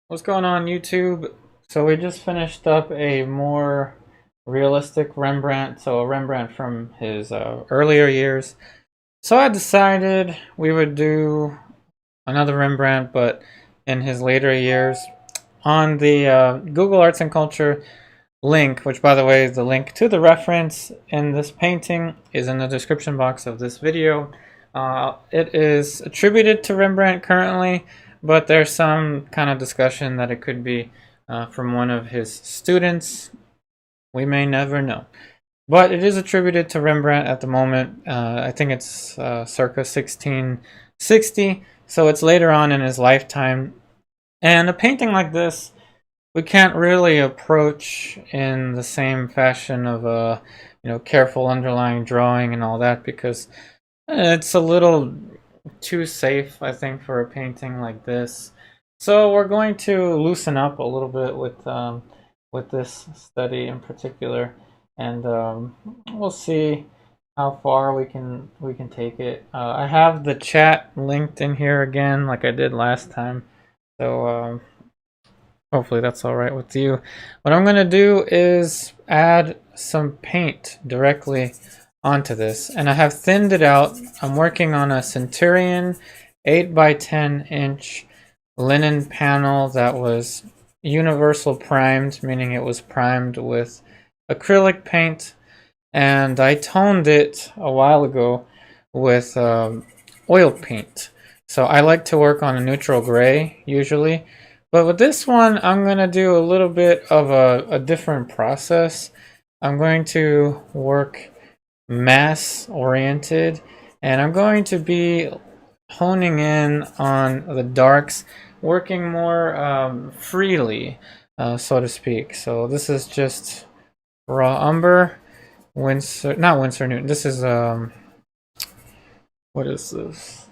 What's going on, YouTube? So we just finished up a more realistic Rembrandt, so a Rembrandt from his earlier years. So I decided we would do another Rembrandt, but in his later years. On the Google Arts and Culture link, which by the way is the link to the reference in this painting, is in the description box of this video. It is attributed to Rembrandt currently, but there's some kind of discussion that it could be from one of his students. We may never know. But it is attributed to Rembrandt at the moment. I think it's circa 1660, so it's later on in his lifetime. And a painting like this, we can't really approach in the same fashion of a careful underlying drawing and all that, because it's a little too safe, I think, for a painting like this. So we're going to loosen up a little bit with this study in particular, and we'll see how far we can take it. I have the chat linked in here again, like I did last time. So hopefully that's all right with you. What I'm gonna do is add some paint directly onto this, and I have thinned it out. I'm working on a Centurion 8 by 10 inch linen panel that was universal primed, meaning it was primed with acrylic paint, and I toned it a while ago with oil paint. So I like to work on a neutral gray usually, but with this one I'm going to do a little bit of a different process. I'm going to work mass oriented, and I'm going to be honing in on the darks, working more freely, so to speak. So this is just raw umber, not Winsor Newton. This is what is this?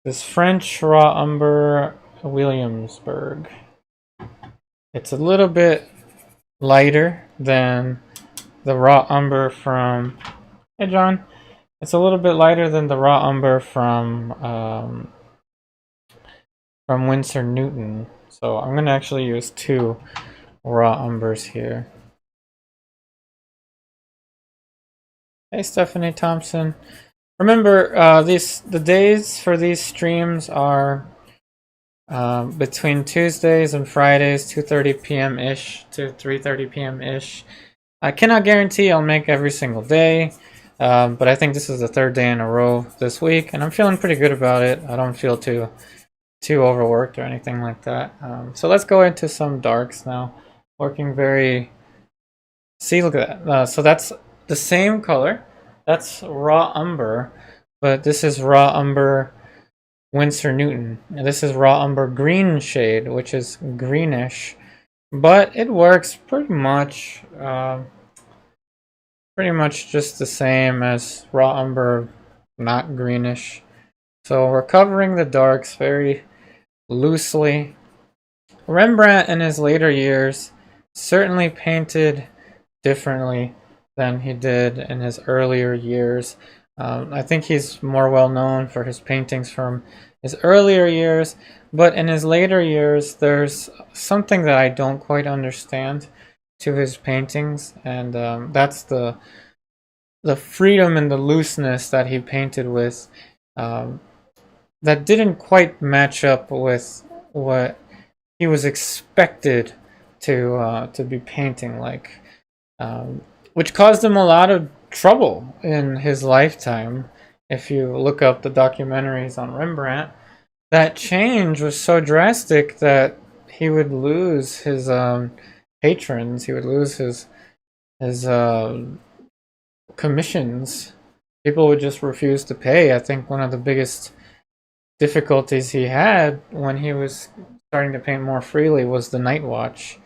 This French raw umber Williamsburg. It's a little bit lighter than the raw umber from, hey John, it's a little bit lighter than the raw umber from Winsor Newton. So I'm gonna actually use two raw umbers here. Hey Stephanie Thompson. Remember, the days for these streams are between Tuesdays and Fridays, 2:30 p.m. ish to 3:30 p.m. ish. I cannot guarantee I'll make every single day, but I think this is the third day in a row this week, and I'm feeling pretty good about it. I don't feel too overworked or anything like that. So let's go into some darks now. Working very. See, look at that. So that's the same color. That's raw umber, but this is raw umber Winsor Newton. And this is raw umber green shade, which is greenish, but it works pretty much just the same as raw umber, not greenish. So we're covering the darks very loosely. Rembrandt in his later years certainly painted differently than he did in his earlier years. I think he's more well known for his paintings from his earlier years, but in his later years there's something that I don't quite understand to his paintings, and that's the freedom and the looseness that he painted with, that didn't quite match up with what he was expected to be painting like, which caused him a lot of trouble in his lifetime. If you look up the documentaries on Rembrandt, that change was so drastic that he would lose his patrons. He would lose his commissions. People would just refuse to pay. I think one of the biggest difficulties he had when he was starting to paint more freely was the Night Watch.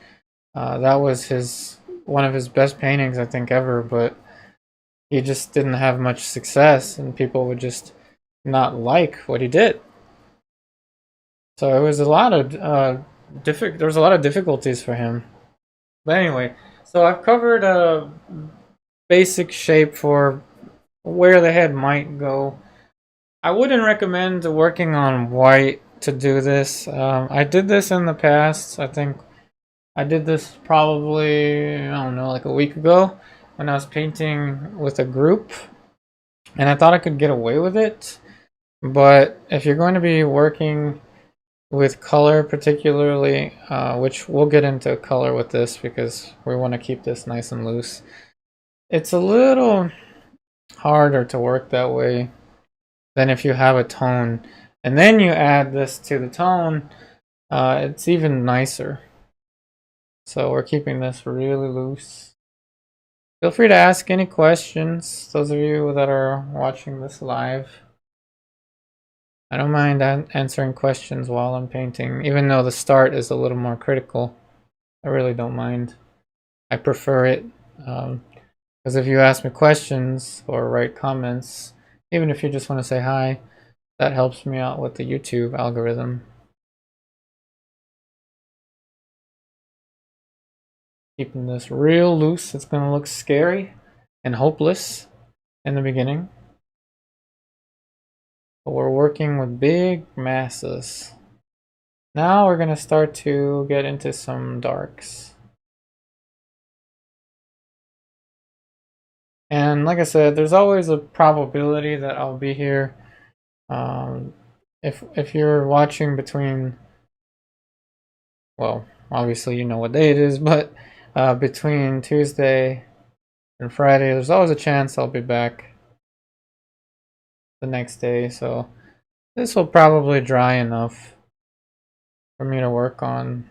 That was one of his best paintings, I think, ever, but he just didn't have much success, and people would just not like what he did. So it was a lot of there was a lot of difficulties for him. But anyway, so I've covered a basic shape for where the head might go. I wouldn't recommend working on white to do this. I did this in the past. I think I did this probably, I don't know, like a week ago when I was painting with a group, and I thought I could get away with it. But if you're going to be working with color particularly, which we'll get into color with this because we want to keep this nice and loose, it's a little harder to work that way than if you have a tone and then you add this to the tone. It's even nicer. So we're keeping this really loose. Feel free to ask any questions, those of you that are watching this live. I don't mind answering questions while I'm painting, even though the start is a little more critical. I really don't mind. I prefer it, because if you ask me questions or write comments, even if you just want to say hi, that helps me out with the YouTube algorithm. Keeping this real loose. It's going to look scary and hopeless in the beginning. But we're working with big masses. Now we're going to start to get into some darks. And like I said, there's always a probability that I'll be here. If you're watching between, well, obviously you know what day it is, but between Tuesday and Friday, there's always a chance I'll be back the next day. So this will probably dry enough for me to work on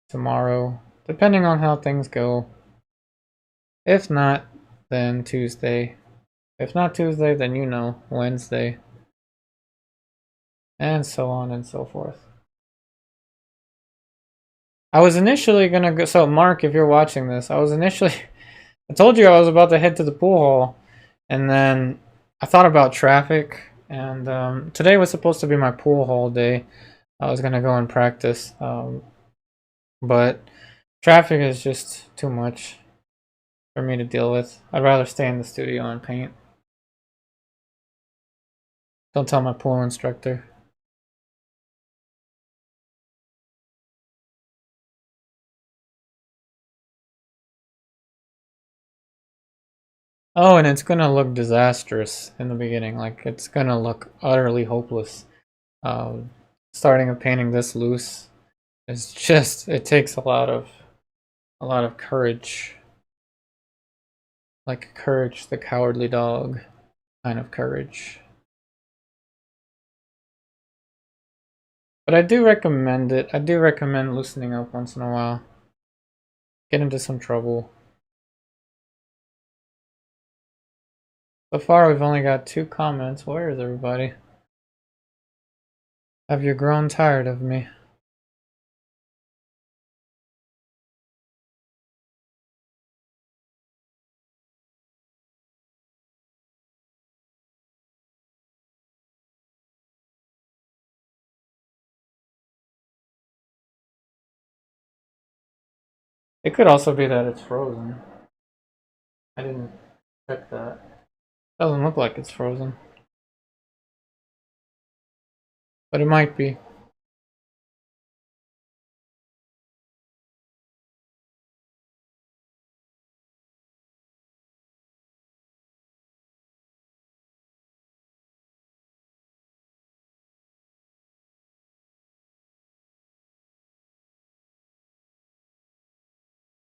tomorrow, depending on how things go. If not, then Tuesday. If not Tuesday, then you know, Wednesday. And so on and so forth. I was initially gonna go, so Mark, if you're watching this, I told you I was about to head to the pool hall, and then I thought about traffic, and today was supposed to be my pool hall day. I was gonna go and practice, but traffic is just too much for me to deal with. I'd rather stay in the studio and paint. Don't tell my pool instructor. Oh, and it's gonna look disastrous in the beginning. Like, it's gonna look utterly hopeless. Starting a painting this loose is just, it takes a lot of courage. Like Courage the Cowardly Dog kind of courage. But I do recommend it. I do recommend loosening up once in a while. Get into some trouble. So far, we've only got 2 comments. Where is everybody? Have you grown tired of me? It could also be that it's frozen. I didn't check that. Doesn't look like it's frozen. But it might be.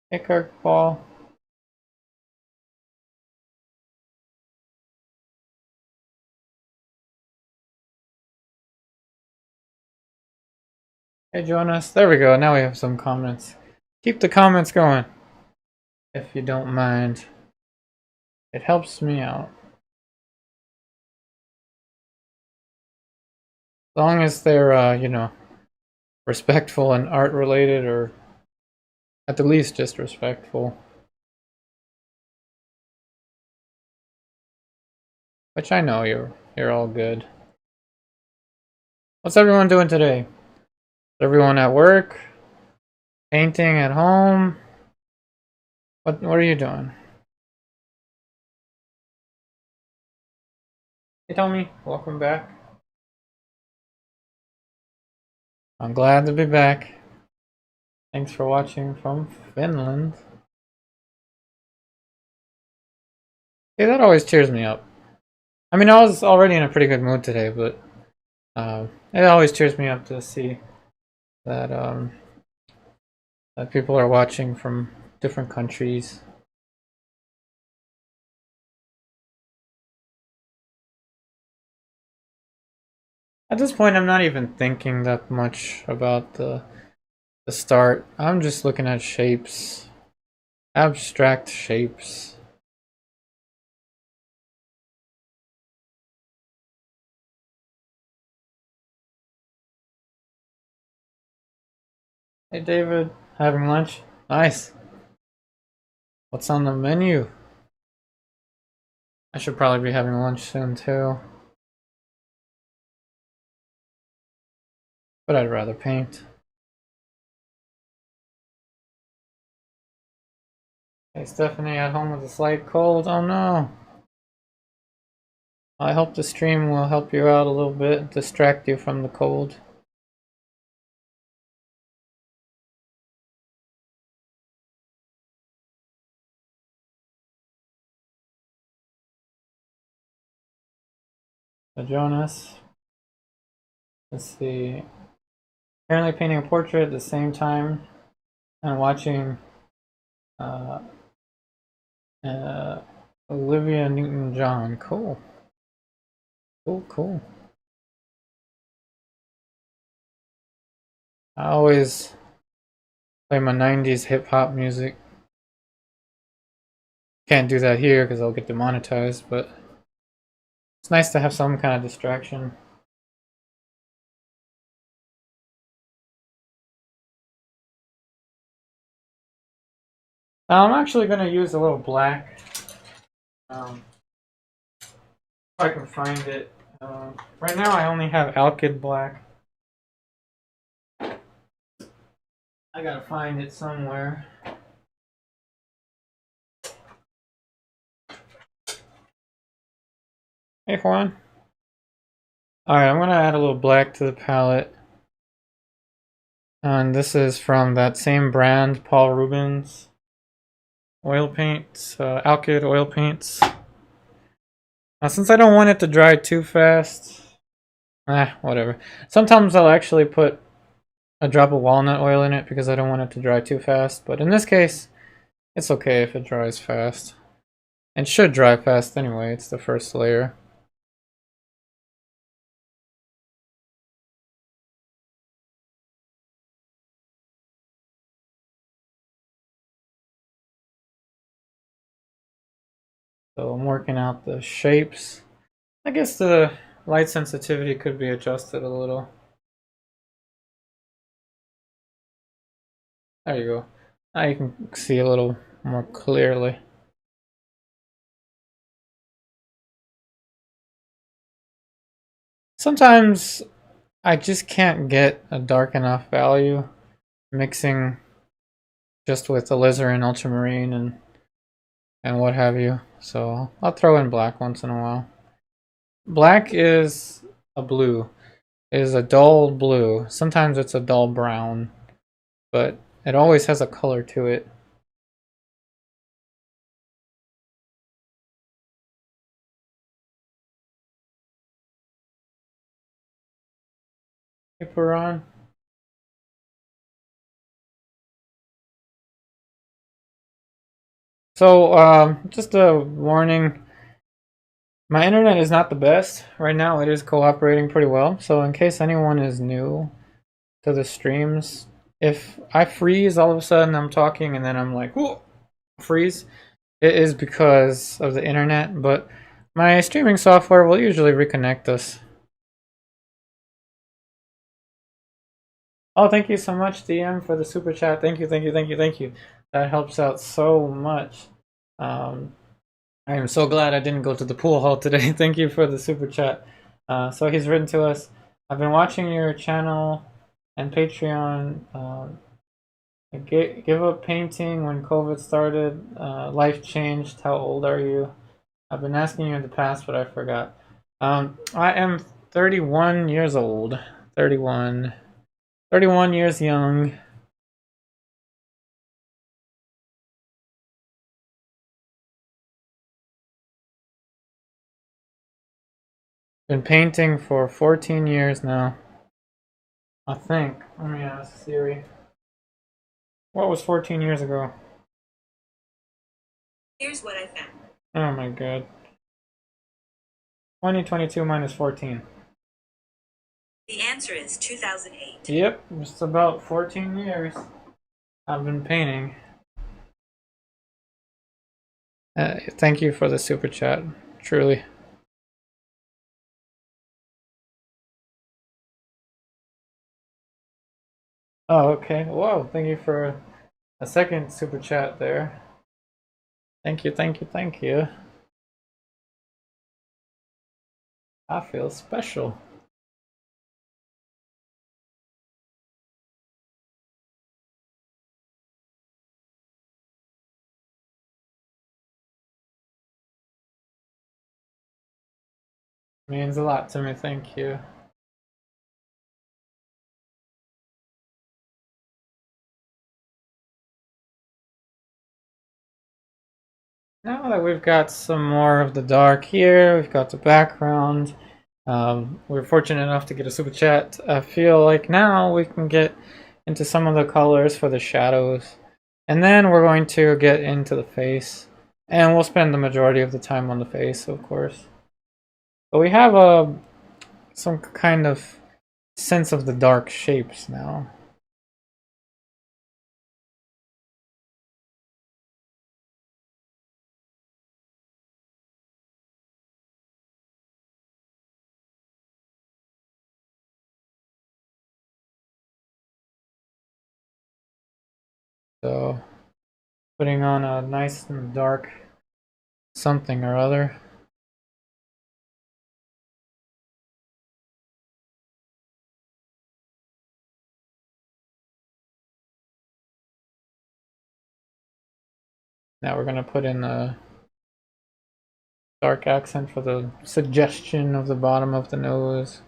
Hey, Kirk Ball. Hey, Jonas. There we go. Now we have some comments. Keep the comments going, if you don't mind. It helps me out. As long as they're, you know, respectful and art related, or at the least just respectful. Which I know you're all good. What's everyone doing today? Everyone at work? Painting at home? What are you doing? Hey Tommy, welcome back. I'm glad to be back. Thanks for watching from Finland. Hey, that always cheers me up. I mean, I was already in a pretty good mood today, but it always cheers me up to see that that people are watching from different countries. At this point, I'm not even thinking that much about the start. I'm just looking at shapes, abstract shapes. Hey David, having lunch? Nice. What's on the menu? I should probably be having lunch soon too. But I'd rather paint. Hey Stephanie, at home with a slight cold. Oh no. I hope the stream will help you out a little bit, distract you from the cold. So Jonas, let's see. Apparently painting a portrait at the same time and watching Olivia Newton-John. Cool. Cool. I always play my 90s hip-hop music. Can't do that here because I'll get demonetized, but it's nice to have some kind of distraction. Now I'm actually going to use a little black. If I can find it. Right now I only have Alkyd black. I gotta find it somewhere. Hey Juan. Alright, I'm gonna add a little black to the palette. And this is from that same brand, Paul Rubens oil paints, Alkyd oil paints. Now since I don't want it to dry too fast, whatever. Sometimes I'll actually put a drop of walnut oil in it because I don't want it to dry too fast, but in this case, it's okay if it dries fast. It should dry fast anyway, it's the first layer. So I'm working out the shapes. I guess the light sensitivity could be adjusted a little. There you go. Now you can see a little more clearly. Sometimes I just can't get a dark enough value mixing just with Alizarin Ultramarine and what have you. So I'll throw in black once in a while. Black is a blue. It is a dull blue. Sometimes it's a dull brown, but it always has a color to it. Hey, Peron. So, just a warning. My internet is not the best. Right now it is cooperating pretty well. So in case anyone is new to the streams, if I freeze all of a sudden, I'm talking and then I'm like, whoa, freeze, it is because of the internet, but my streaming software will usually reconnect us. Oh, thank you so much, DM, for the super chat. Thank you. That helps out so much. I am so glad I didn't go to the pool hall today. Thank you for the super chat. So he's written to us, I've been watching your channel and Patreon. I give up painting when COVID started. Life changed. How old are you? I've been asking you in the past, but I forgot. I am 31 years old. 31. 31 years young. Been painting for 14 years now. I think. Let me ask Siri. What was 14 years ago? Here's what I found. Oh my god. 2022 minus 14. The answer is 2008. Yep, just about 14 years I've been painting. Thank you for the super chat, truly. Oh, okay. Whoa, thank you for a second super chat there. Thank you, thank you, thank you. I feel special. Means a lot to me, thank you. Now that we've got some more of the dark here, we've got the background. We're fortunate enough to get a super chat. I feel like now we can get into some of the colors for the shadows. And then we're going to get into the face. And we'll spend the majority of the time on the face, of course. But we have some kind of sense of the dark shapes now. So, putting on a nice and dark something or other. Now we're going to put in a dark accent for the suggestion of the bottom of the nose.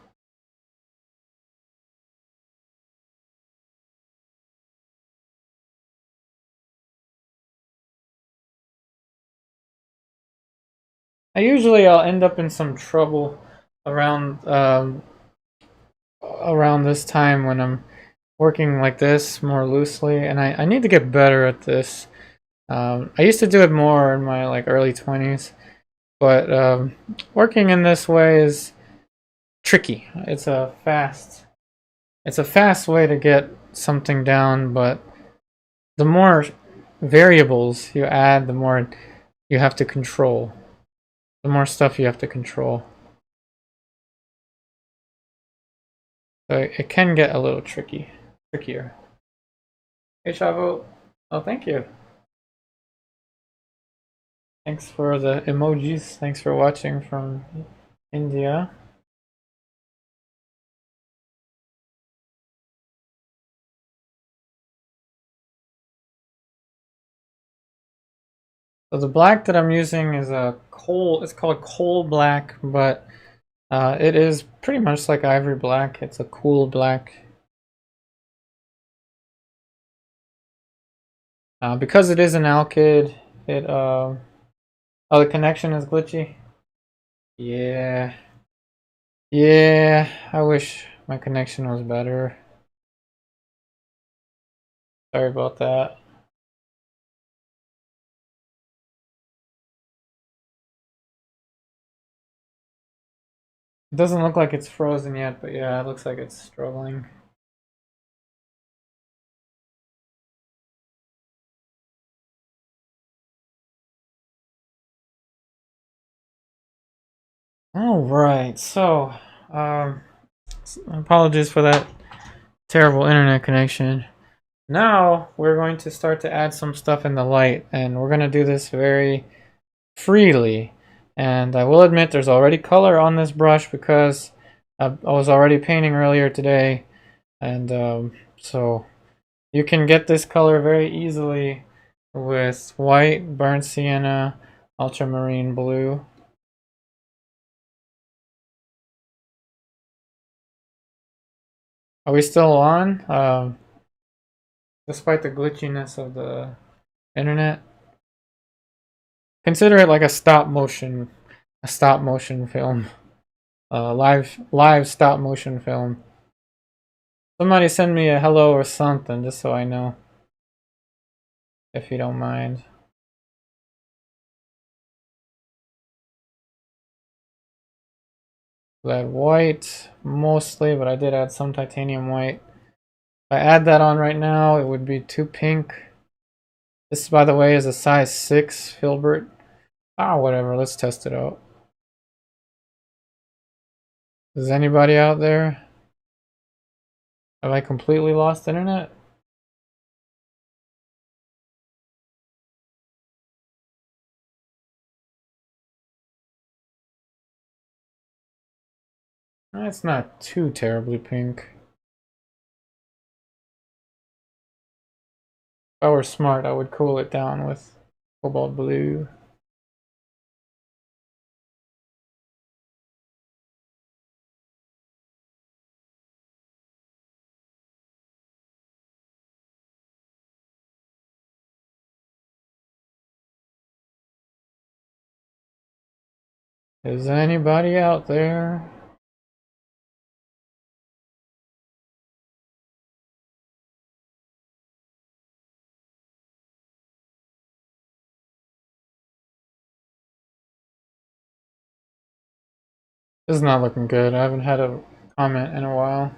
I'll end up in some trouble around around this time when I'm working like this more loosely, and I need to get better at this. I used to do it more in my like early 20s, but working in this way is tricky. It's a fast way to get something down, but the more variables you add, the more you have to control. The more stuff you have to control. So it can get a little trickier. Hey Chavo. Oh, thank you. Thanks for the emojis. Thanks for watching from India. So the black that I'm using is a coal. It's called coal black, but it is pretty much like ivory black. It's a cool black. Because it is an alkyd, it oh, the connection is glitchy. Yeah, I wish my connection was better. Sorry about that. It doesn't look like it's frozen yet, but yeah, it looks like it's struggling. All right, so apologies for that terrible internet connection. Now we're going to start to add some stuff in the light, and we're going to do this very freely. And I will admit there's already color on this brush because I was already painting earlier today, and so you can get this color very easily with white, burnt sienna, ultramarine blue. Are we still on? Despite the glitchiness of the internet, consider it like a stop motion film, live stop motion film. Somebody send me a hello or something, just so I know, if you don't mind. Lead white mostly, but I did add some titanium white. If I add that on right now, it would be too pink. This, by the way, is a size 6 filbert. Ah, whatever, let's test it out. Is anybody out there? Have I completely lost internet? It's not too terribly pink. If I were smart, I would cool it down with Cobalt Blue. Is anybody out there? This is not looking good. I haven't had a comment in a while.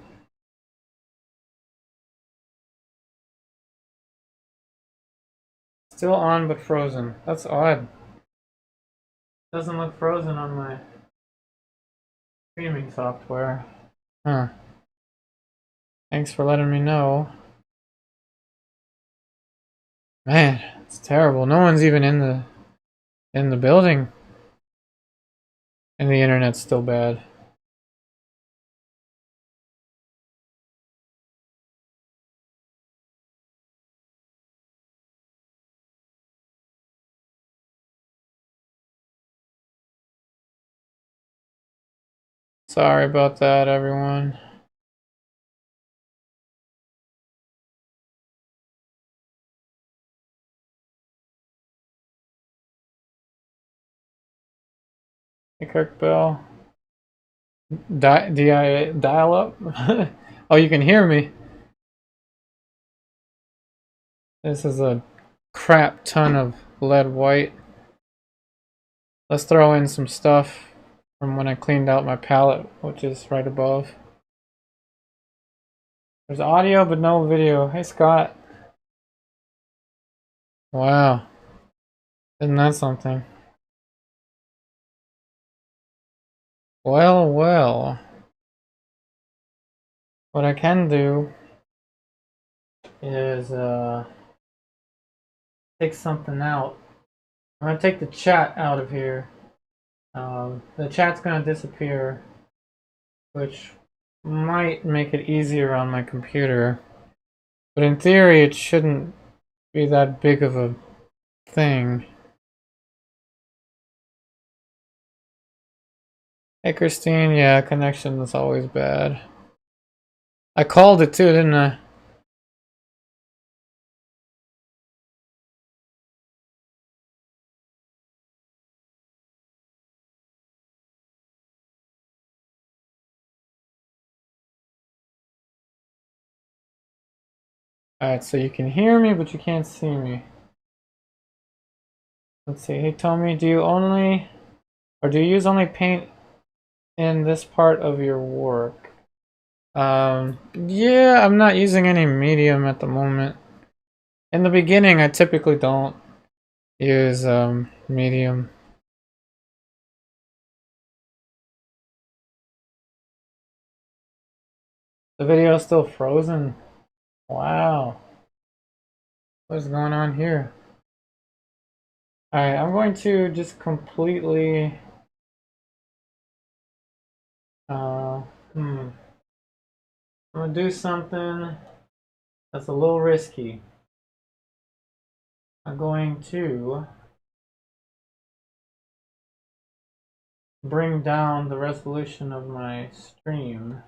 Still on but frozen. That's odd. Doesn't look frozen on my streaming software. Huh. Thanks for letting me know. Man, it's terrible. No one's even in the building. And the internet's still bad. Sorry about that, everyone. Hey, Kirk Bell. Dial up? Oh, you can hear me. This is a crap ton of lead white. Let's throw in some stuff from when I cleaned out my palette, which is right above. There's audio, but no video. Hey, Scott. Wow. Isn't that something? Well, well. What I can do is take something out. I'm gonna take the chat out of here. The chat's gonna disappear, which might make it easier on my computer. But in theory, it shouldn't be that big of a thing. Hey, Christine. Yeah, connection is always bad. I called it too, didn't I? Alright, so you can hear me, but you can't see me. Let's see. Hey, Tommy, do you use only paint in this part of your work? Yeah, I'm not using any medium at the moment. In the beginning, I typically don't use medium. The video is still frozen. Wow. What's going on here? Alright, I'm going to just completely I'm gonna do something that's a little risky. I'm going to bring down the resolution of my stream.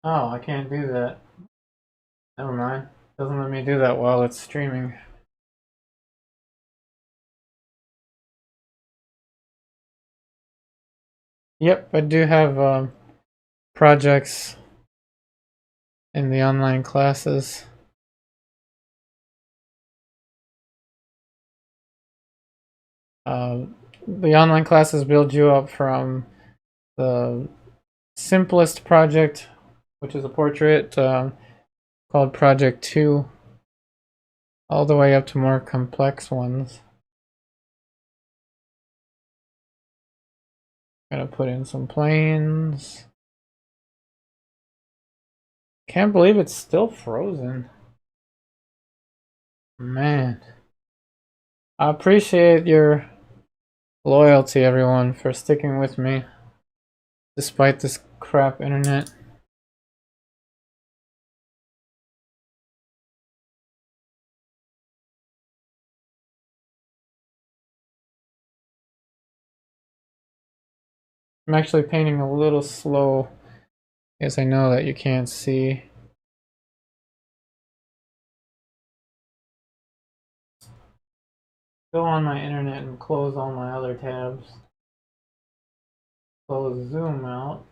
Oh, I can't do that. Never mind. Doesn't let me do that while it's streaming. Yep, I do have projects in the online classes. The online classes build you up from the simplest project, which is a portrait called Project 2, all the way up to more complex ones. Gotta put in some planes. Can't believe it's still frozen. Man. I appreciate your loyalty, everyone, for sticking with me despite this crap internet. I'm actually painting a little slow because I know that you can't see. Go on my internet and close all my other tabs. Close Zoom out.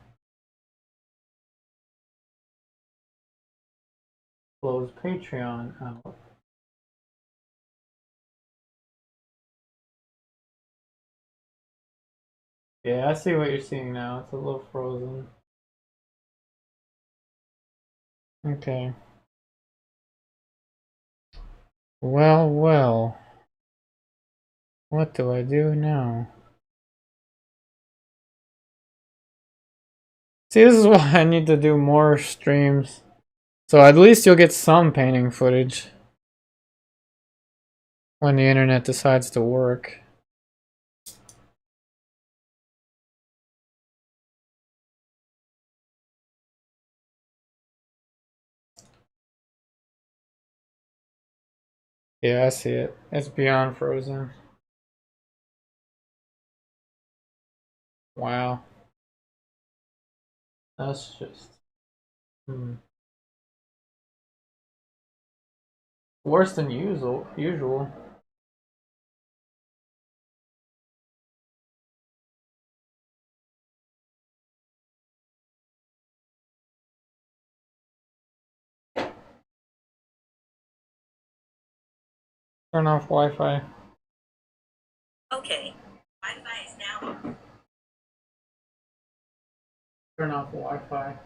Close Patreon out. Yeah, I see what you're seeing now. It's a little frozen. Okay. Well, well. What do I do now? See, this is why I need to do more streams. So at least you'll get some painting footage when the internet decides to work. Yeah, I see it. It's beyond frozen. Wow. That's just... worse than usual. Turn off Wi-Fi. Okay. Wi-Fi is now on. Turn off Wi-Fi.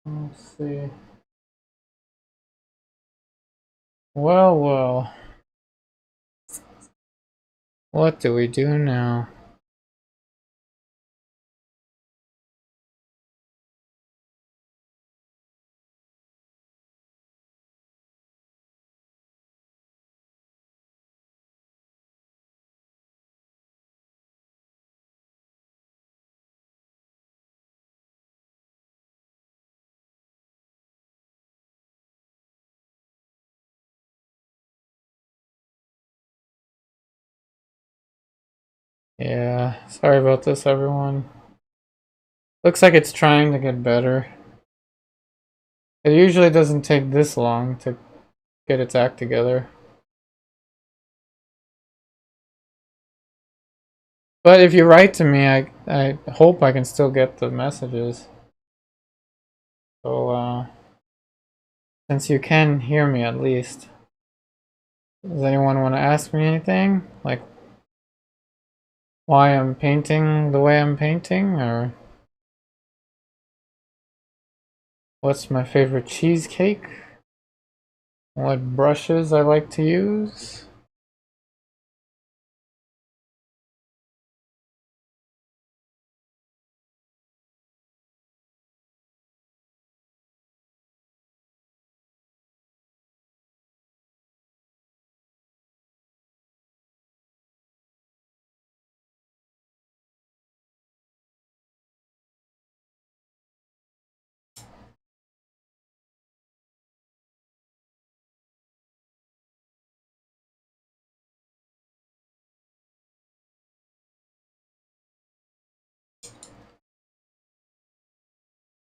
Let's see. Well, well. What do we do now? Yeah, sorry about this, everyone. Looks like it's trying to get better. It usually doesn't take this long to get its act together. But if you write to me, I hope I can still get the messages. So, since you can hear me at least, does anyone want to ask me anything? Like, why I'm painting the way I'm painting, or what's my favorite cheesecake? What brushes I like to use?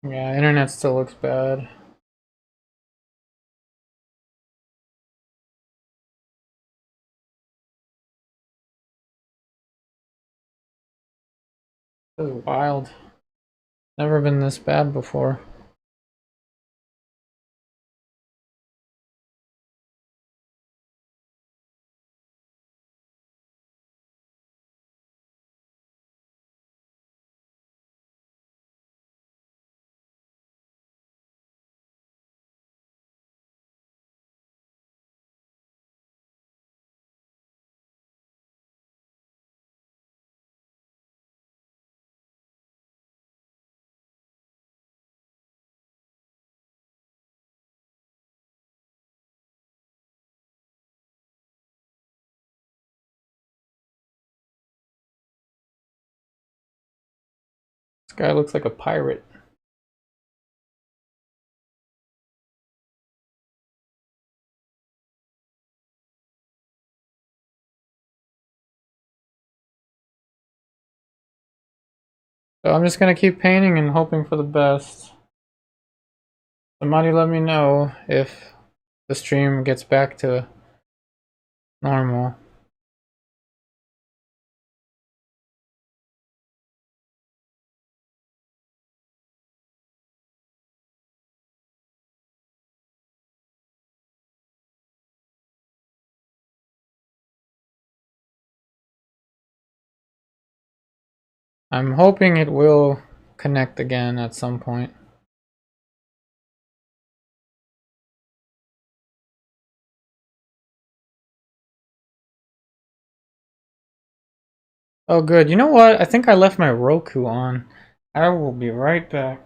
Yeah, internet still looks bad. This is wild. Never been this bad before. This guy looks like a pirate. So I'm just gonna keep painting and hoping for the best. Somebody let me know if the stream gets back to normal. I'm hoping it will connect again at some point. Oh good, you know what? I think I left my Roku on. I will be right back.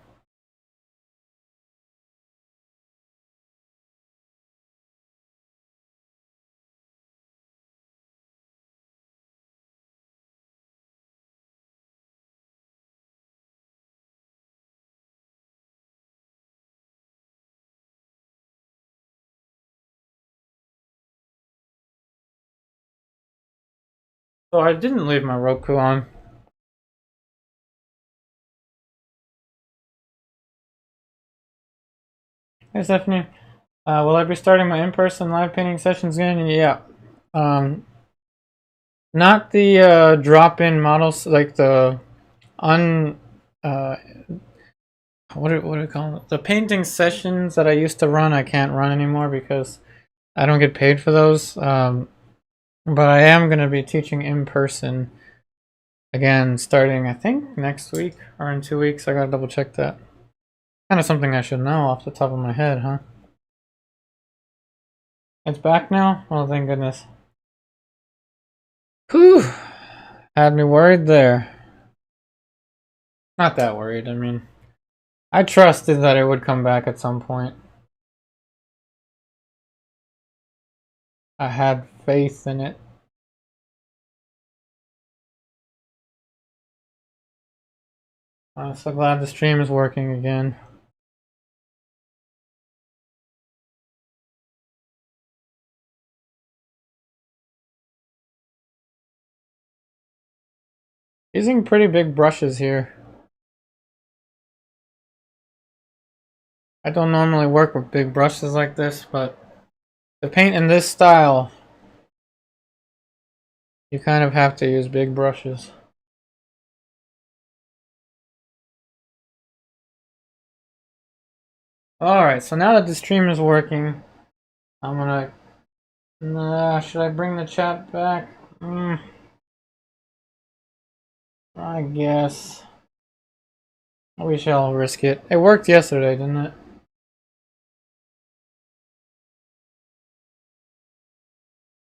So I didn't leave my Roku on. Hey Stephanie, will I be starting my in-person live painting sessions again? Yeah. Not the drop-in models, like the un what do we call it? The painting sessions that I used to run, I can't run anymore because I don't get paid for those. But I am going to be teaching in person again, starting I think next week or in 2 weeks. I gotta double check that. Kind of something I should know off the top of my head, huh? It's back now? Oh, thank goodness. Whew! Had me worried there. Not that worried, I mean, I trusted that it would come back at some point. I had faith in it. I'm so glad the stream is working again. Using pretty big brushes here. I don't normally work with big brushes like this, but to paint in this style, you kind of have to use big brushes. Alright, so now that the stream is working, I'm gonna... should I bring the chat back? I guess. We shall risk it. It worked yesterday, didn't it?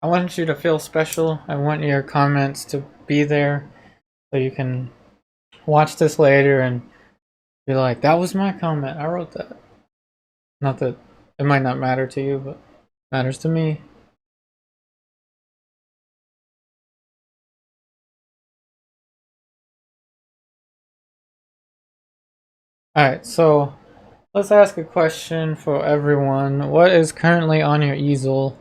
I want you to feel special. I want your comments to be there so you can watch this later and be like, that was my comment. I wrote that. Not that it might not matter to you, but it matters to me. Alright, so let's ask a question for everyone. What is currently on your easel?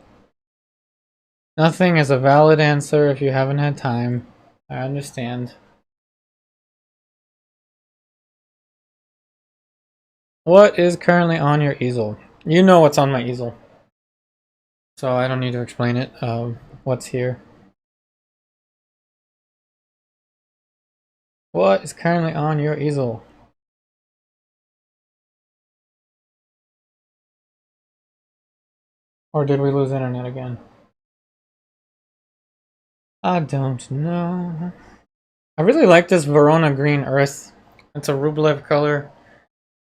Nothing is a valid answer if you haven't had time. I understand. What is currently on your easel? You know what's on my easel, so I don't need to explain it. What's here? What is currently on your easel? Or did we lose internet again? I don't know. I really like this Verona green earth. It's a Rublev color.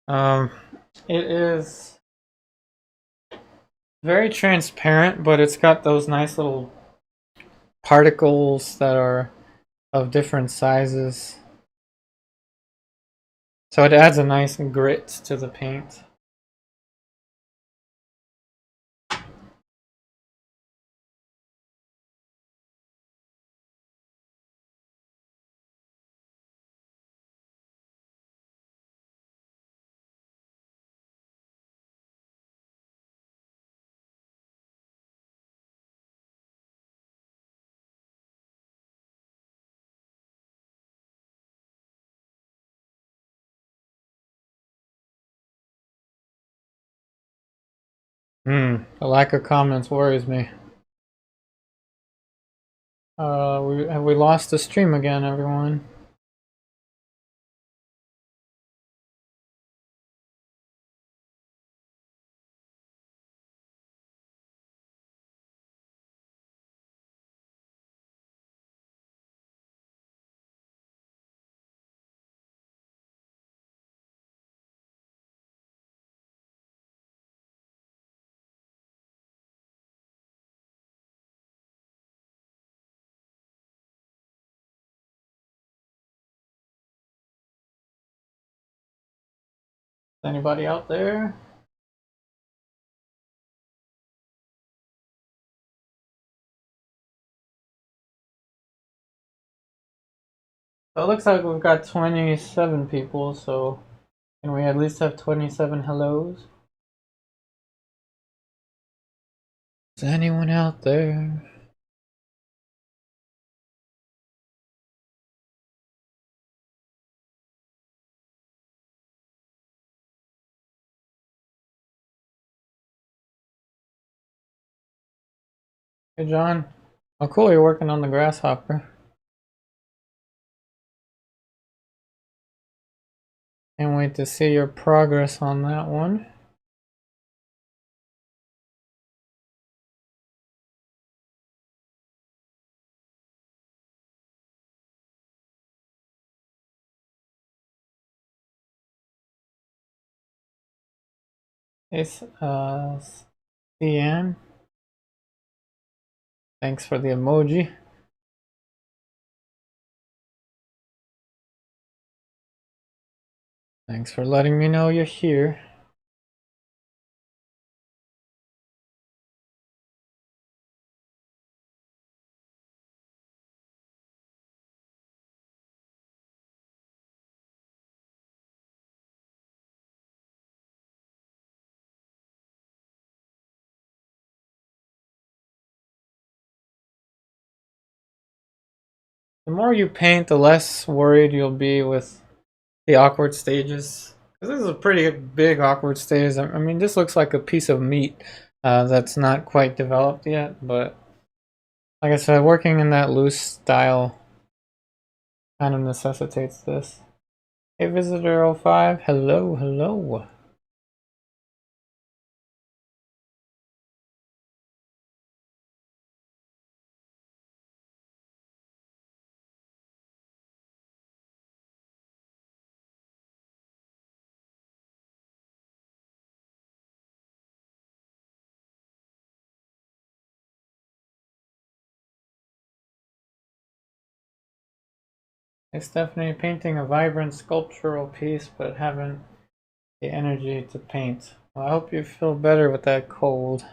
Um, it is very transparent, but it's got those nice little particles that are of different sizes. So it adds a nice grit to the paint. The lack of comments worries me. Have we lost the stream again, everyone? Anybody out there? So it looks like we've got 27 people, so can we at least have 27 hellos? Is anyone out there? Hey, John. Oh, cool, you're working on the grasshopper. Can't wait to see your progress on that one. It's, Sienna. Thanks for the emoji. Thanks for letting me know you're here. The more you paint, the less worried you'll be with the awkward stages. This is a pretty big awkward stage. I mean, this looks like a piece of meat that's not quite developed yet, but like I said, working in that loose style kind of necessitates this. Hey, Visitor 05, hello, hello. It's definitely painting a vibrant sculptural piece, but haven't the energy to paint. Well, I hope you feel better with that cold.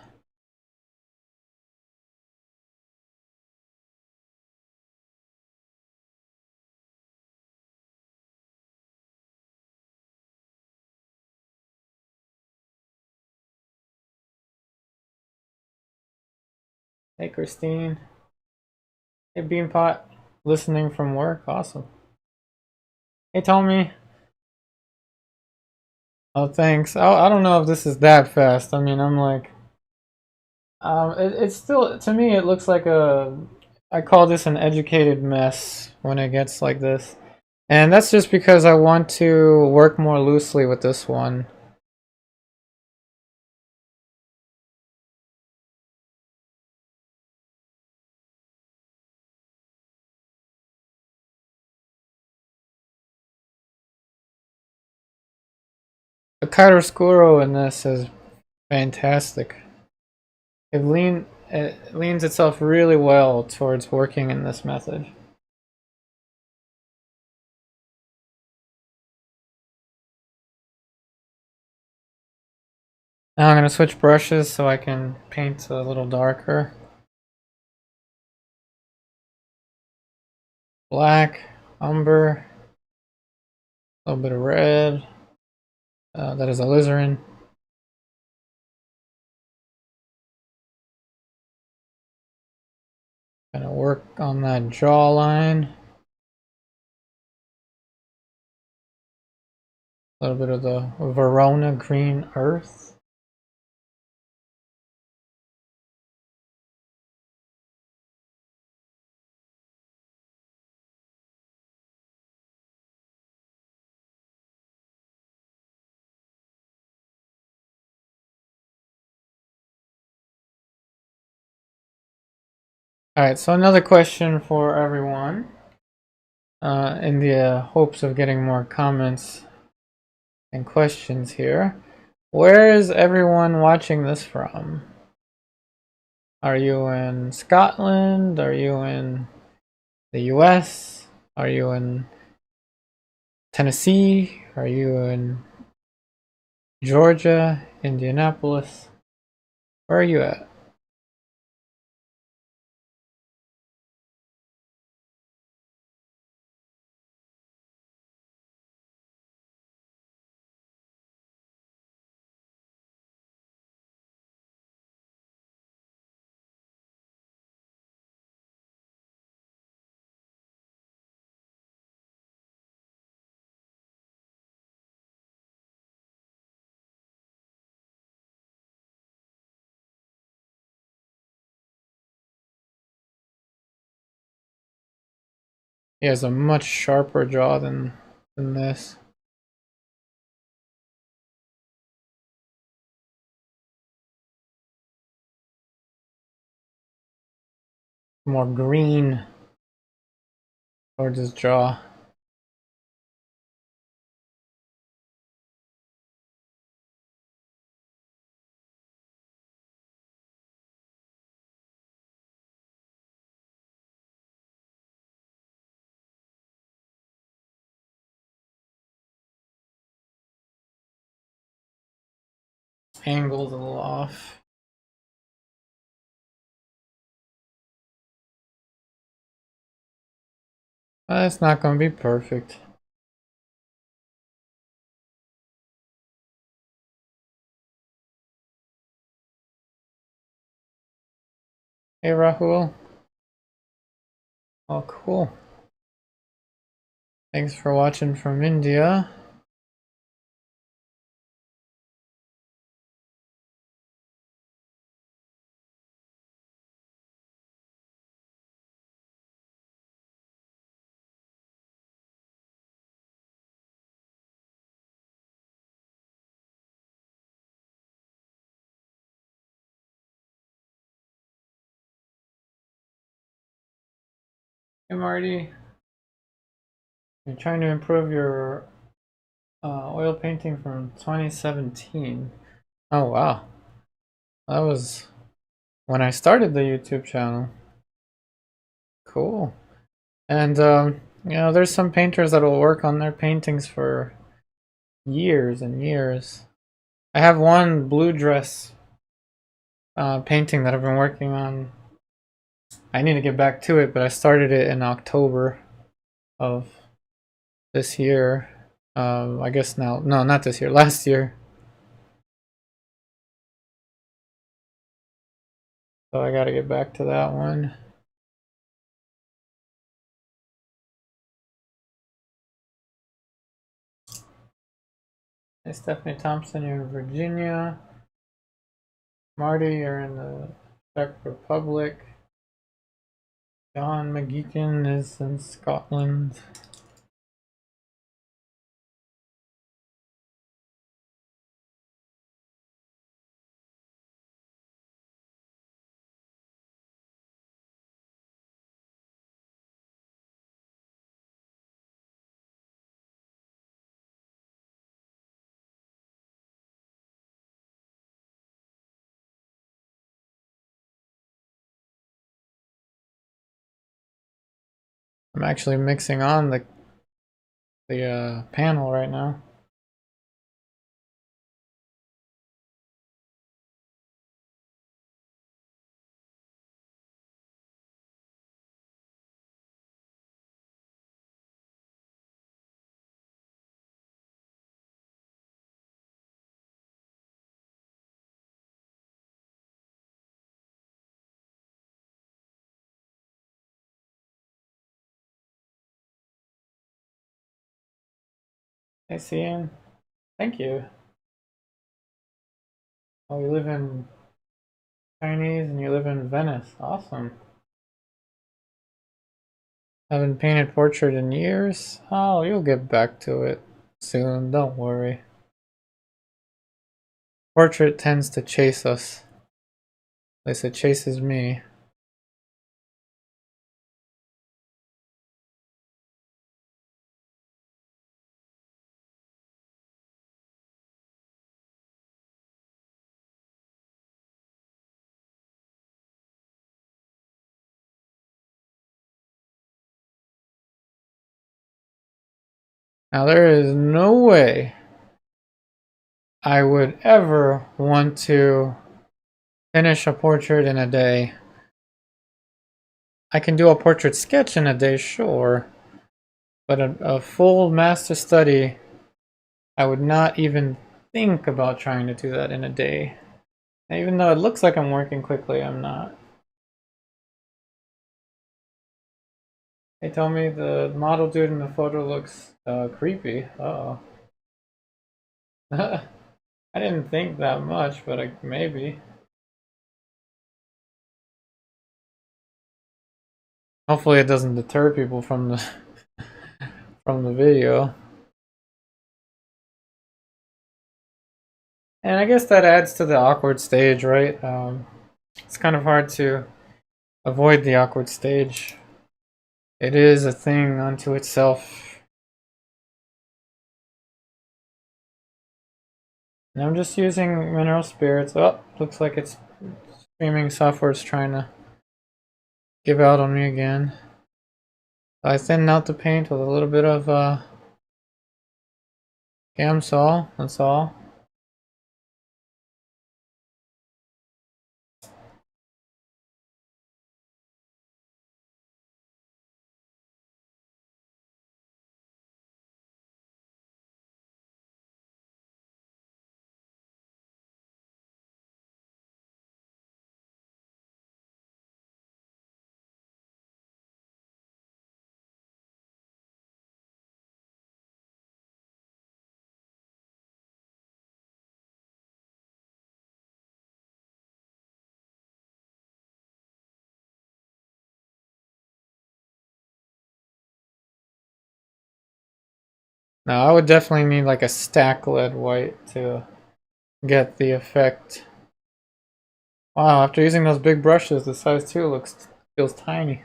Hey, Christine. Hey, Beanpot. Listening from work. Awesome. Hey, Tommy. Oh, thanks. I don't know if this is that fast. I mean, I'm like, it's still, to me, it looks like I call this an educated mess when it gets like this. And that's just because I want to work more loosely with this one. The chiaroscuro in this is fantastic. It leans itself really well towards working in this method. Now I'm going to switch brushes so I can paint a little darker. Black, umber, a little bit of red. That is alizarin. Gonna work on that jawline. A little bit of the Verona green earth. Alright, so another question for everyone. In the hopes of getting more comments and questions here. Where is everyone watching this from? Are you in Scotland? Are you in the US? Are you in Tennessee? Are you in Georgia? Indianapolis? Where are you at? He has a much sharper jaw than this. More green towards his jaw. Angled a little off. It's not going to be perfect. Hey Rahul. Oh, cool. Thanks for watching from India. Hey Marty. You're trying to improve your oil painting from 2017. Oh wow. That was when I started the YouTube channel. Cool. And you know, there's some painters that will work on their paintings for years and years. I have one blue dress painting that I've been working on. I need to get back to it, but I started it in October of this year. I guess now, no, not this year, last year. So I gotta get back to that one. Hey, Stephanie Thompson, you're in Virginia. Marty, you're in the Czech Republic. John McGeekin is in Scotland. I'm actually mixing on the panel right now. Hey, Sienna. Thank you. Oh, you live in Chinese and you live in Venice. Awesome. Haven't painted portrait in years. Oh, you'll get back to it soon. Don't worry. Portrait tends to chase us. At least it chases me. Now, there is no way I would ever want to finish a portrait in a day. I can do a portrait sketch in a day, sure, but a full master study, I would not even think about trying to do that in a day. And even though it looks like I'm working quickly, I'm not. They told me the model dude in the photo looks creepy. Uh-oh. I didn't think that much, but maybe. Hopefully it doesn't deter people from the from the video. And I guess that adds to the awkward stage, right? It's kind of hard to avoid the awkward stage. It is a thing unto itself. And I'm just using mineral spirits. Oh, looks like it's streaming software's trying to give out on me again. I thinned out the paint with a little bit of Gamsol, that's all. Now I would definitely need like a stack lead white to get the effect. Wow, after using those big brushes, the size 2 feels tiny.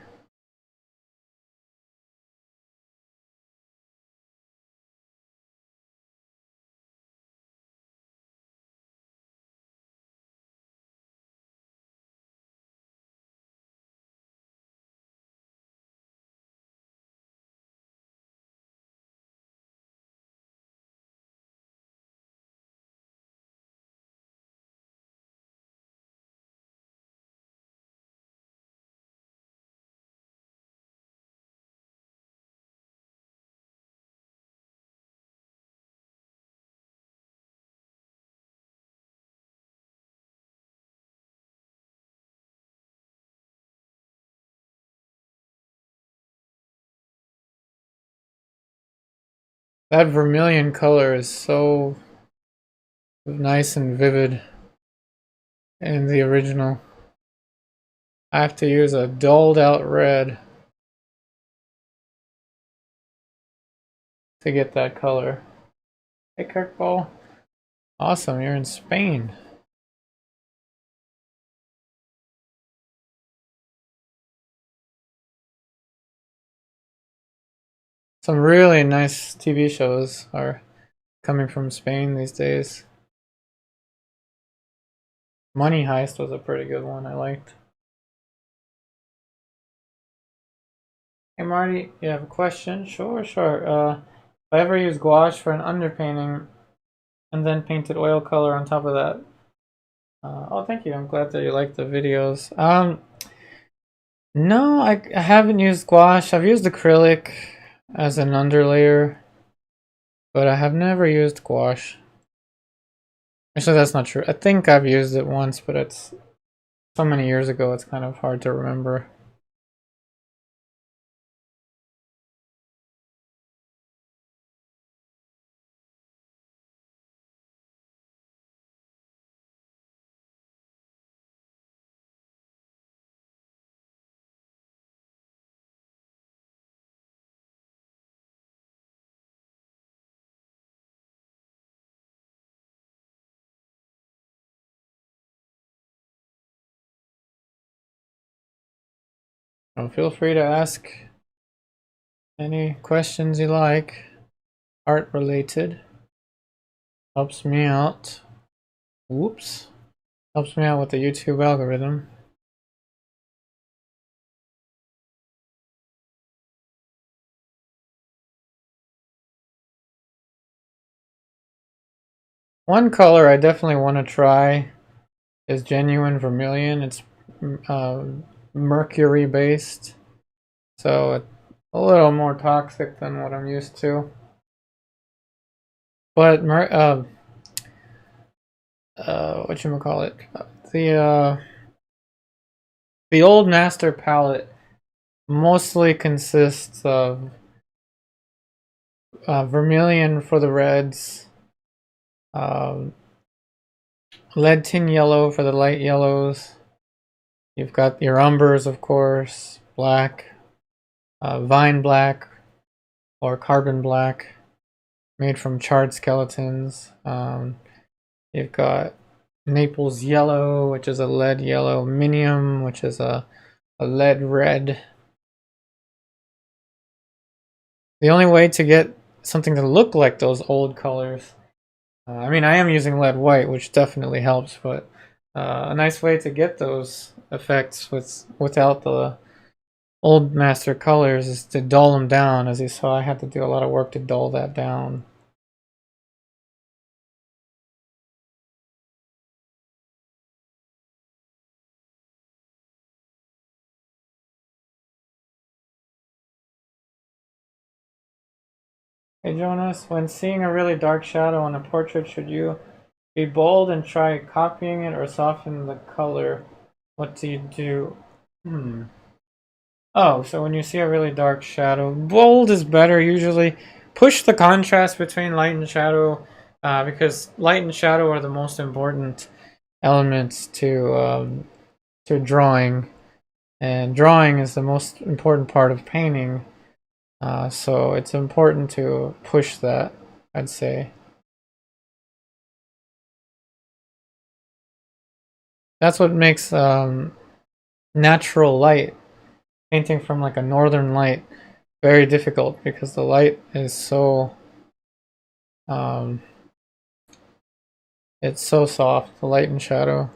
That vermilion color is so nice and vivid in the original. I have to use a dulled out red to get that color. Hey Kirkball. Awesome, you're in Spain. Some really nice TV shows are coming from Spain these days. Money Heist was a pretty good one, I liked. Hey Marty, you have a question? Sure. If I ever use gouache for an underpainting and then painted oil color on top of that. Oh, thank you. I'm glad that you like the videos. No, I haven't used gouache. I've used acrylic as an underlayer, but I have never used gouache. Actually, that's not true. I think I've used it once, but it's so many years ago, it's kind of hard to remember. So feel free to ask any questions you like, art related. Helps me out. Whoops. Helps me out with the YouTube algorithm. One color I definitely want to try is genuine vermilion. It's mercury based, so it's a little more toxic than what I'm used to. But whatchamacallit, the old master palette mostly consists of vermilion for the reds, lead tin yellow for the light yellows. You've got your umbers, of course, black, vine black, or carbon black, made from charred skeletons. You've got Naples yellow, which is a lead yellow, minium, which is a lead red. The only way to get something to look like those old colors, I mean, I am using lead white, which definitely helps, but a nice way to get those effects without the old master colors is to dull them down. As you saw, I had to do a lot of work to dull that down. Hey Jonas, when seeing a really dark shadow on a portrait, should you be bold and try copying it or soften the color? What do you do? Oh, so when you see a really dark shadow, bold is better usually. Push the contrast between light and shadow, because light and shadow are the most important elements to drawing, and drawing is the most important part of painting. So it's important to push that, I'd say. That's what makes natural light, painting from like a northern light, very difficult because the light is so it's so soft, the light and shadow.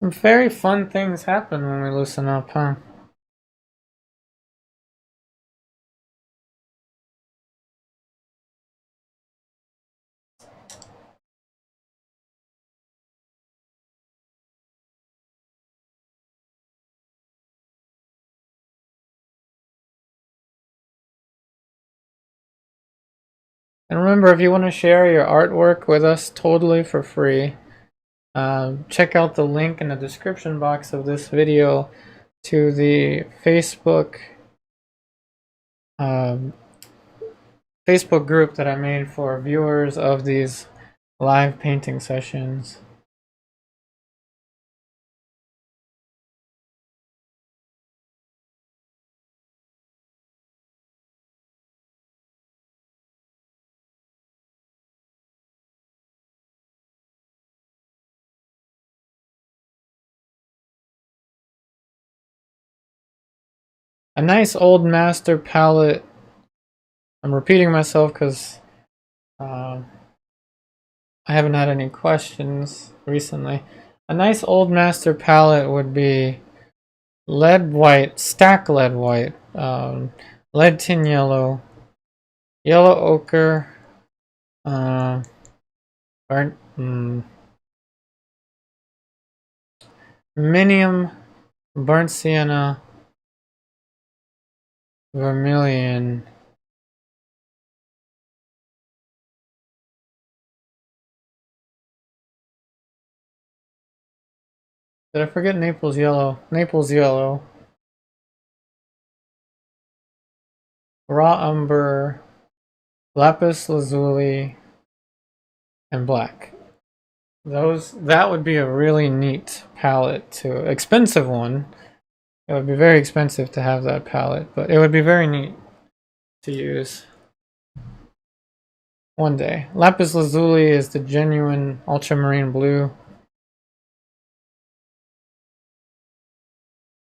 Some very fun things happen when we loosen up, huh? And remember, if you want to share your artwork with us totally for free, check out the link in the description box of this video. to the um, Facebook group that I made for viewers of these live painting sessions. A nice old master palette. I'm repeating myself because I haven't had any questions recently. A nice old master palette would be lead white, stack lead white, lead tin yellow, yellow ochre, burnt, minium, burnt sienna, vermilion. Did I forget Naples yellow? Naples yellow. Raw umber, lapis lazuli, and black. That would be a really neat palette to expensive one. It would be very expensive to have that palette, but it would be very neat to use one day. Lapis lazuli is the genuine ultramarine blue.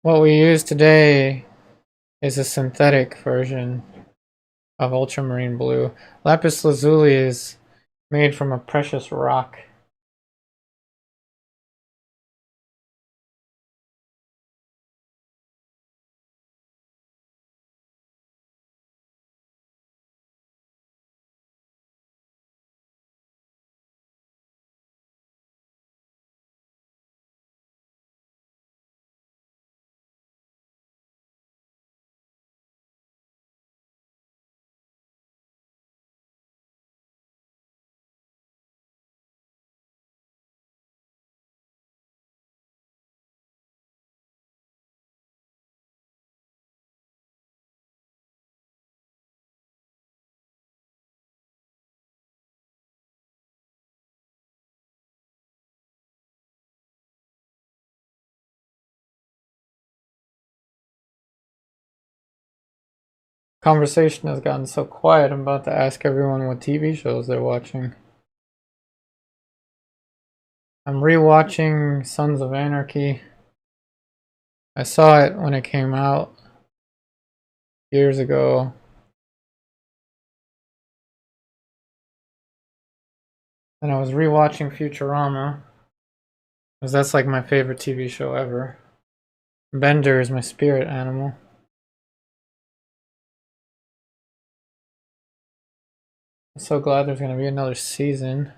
What we use today is a synthetic version of ultramarine blue. Lapis lazuli is made from a precious rock. Conversation has gotten so quiet, I'm about to ask everyone what TV shows they're watching. I'm rewatching Sons of Anarchy. I saw it when it came out years ago. And I was rewatching Futurama, because that's like my favorite TV show ever. Bender is my spirit animal. I'm so glad there's going to be another season.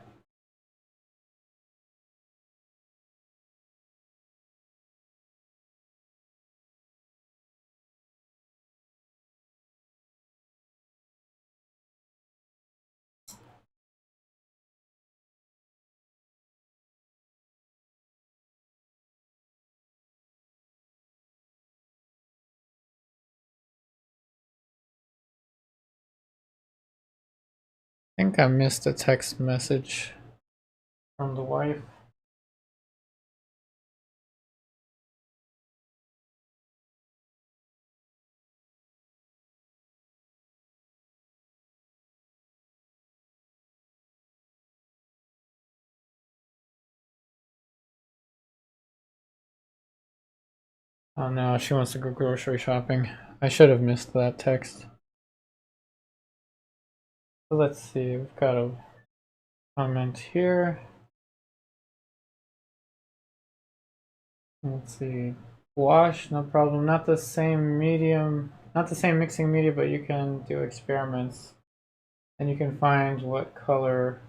I think I missed a text message from the wife. Oh no, she wants to go grocery shopping. I should have missed that text. So let's see, we've got a comment here. Let's see. Wash, no problem. Not the same medium, not the same mixing media, but you can do experiments. And you can find what color,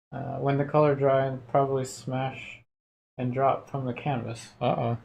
when the color dry, and probably smash and drop from the canvas. Uh-oh.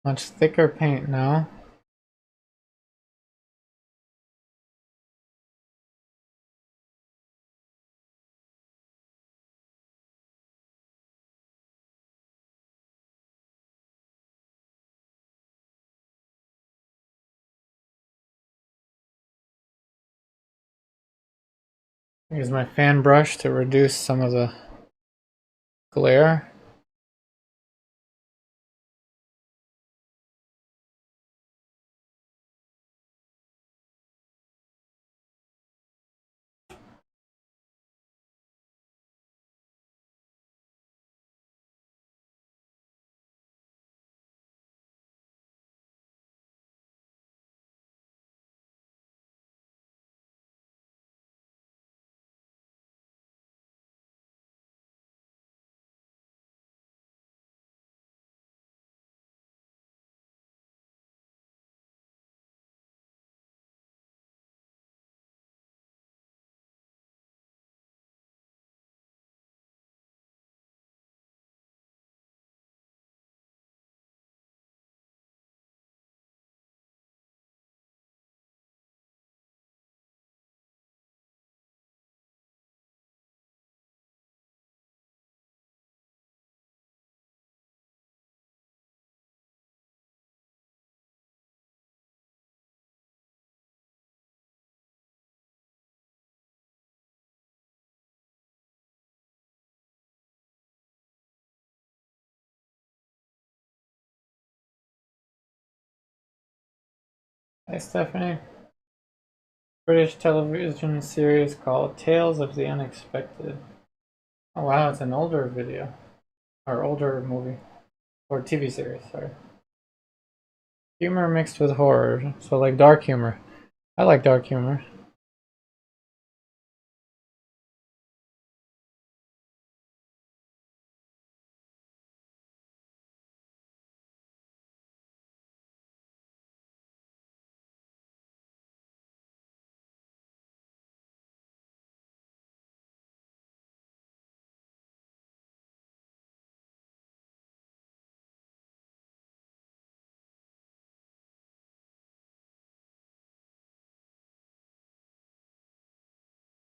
Much thicker paint now. Use my fan brush to reduce some of the glare. Hi, Stephanie. British television series called Tales of the Unexpected. Oh wow, it's an older video. Or older movie. Or TV series, sorry. Humor mixed with horror. So like dark humor. I like dark humor.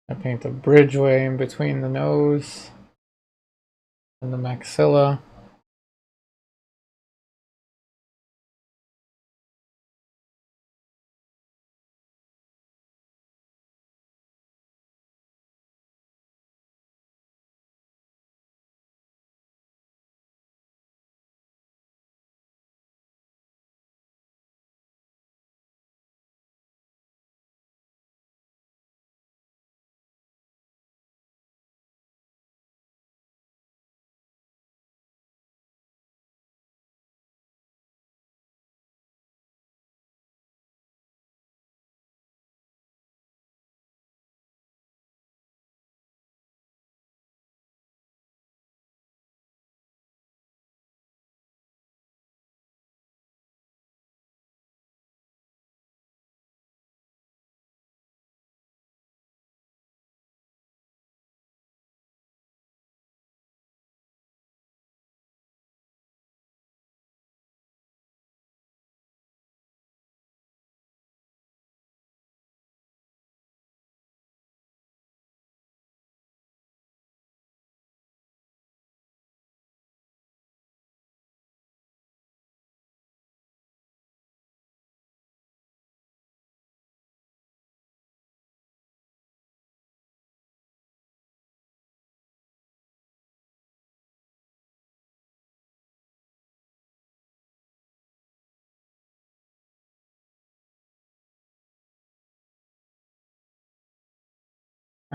I paint the bridgeway in between the nose and the maxilla.